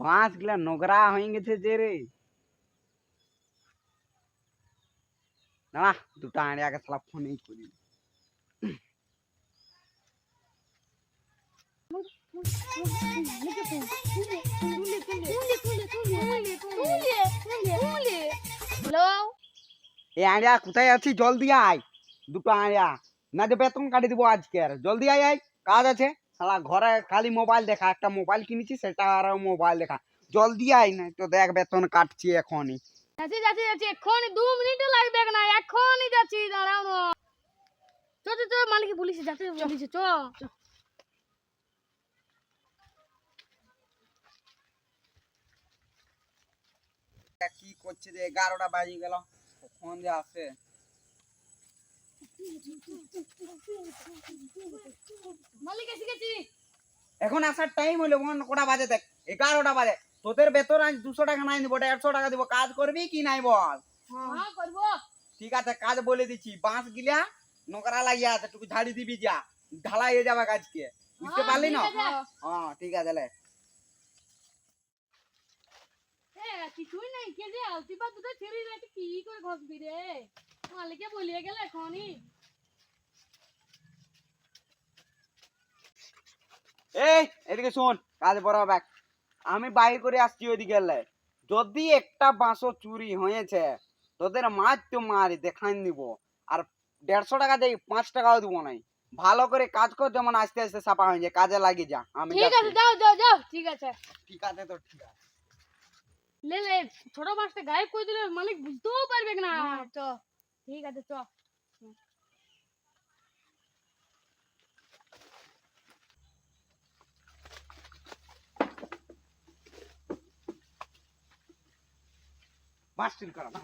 বাঁশ গুলা নোংরা হয়ে গেছে যে রে। না দুটা আড়ে আগে শালা ফোনেই করি। হ্যালো, এই আড়িয়া কোথায় আছিস? জলদি আয়, দুটো আড়িয়া না যে বেতন কাটি দিব আজকে। আর জলদি আয়, আয় কাজ আছে। শালা ঘরে খালি মোবাইল দেখা, একটা মোবাইল কিনেছি সেটা আর মোবাইল দেখা। জলদি আয় না তো দেখ বেতন কাটছি এখনই। যাচ্ছি যাচ্ছি যাচ্ছি, এক্ষুনি 2 মিনিটও লাগবে না, এক্ষুনি যাচ্ছি, দাঁড়াও না। চ চ চ, মালিক পুলিশে যাচ্ছে, পুলিশে চ চ। কি করছে যে 11টা বাজে গেল, কখন যে আসে। মালিক এসে গেছি। এখন আসার টাইম হইলো, কটা বাজে দেখ, 11টা বাজে। তোদের বেতন আজ 200 টাকা নাই দিব, 150 টাকা দিব। কাজ করবি কি নাই বল? হ্যাঁ করব। ঠিক আছে কাজ বলে দিচ্ছি। বাঁশ গিলা নোংরা লাগিয়ে আছে, একটু ঝাড়ি দিবি, যা ঢালাই হয়ে যাবে কাজকে, বুঝতে পারলি না? হ্যাঁ ঠিক আছে লে। কিছুই নাই, কে যে আলতিপা দুটো ছেড়ে রাখি, কি করে ঘষবি রে? মালিকে বলিয়ে গেল এখনই। এই এদিকে শোন, কাজ বরাবর আমি বাইর করে আসছি ওইদিকে। যদি একটা বাঁশও চুরি হয়েছে তোদের মাছ তো মারি দেখাই দিব। আর 150 টাকা দেই, 5 টাকাও দিব নাই। ভালো করে কাজ কর, যেমন আস্তে আস্তে সাফা হয়ে যায়। কাজে লাগি যা, আমি ঠিক আছে, যাচ্ছি। যাও যাও যাও, ঠিক আছে। ঠিক আছে তো ঠিক আছে। লে লে, ছোট মাছটা গায়েব করে দিলে মালিক বুঝতেও পারবে না। চ, ঠিক আছে চ। বাঁশ চুরি করা না।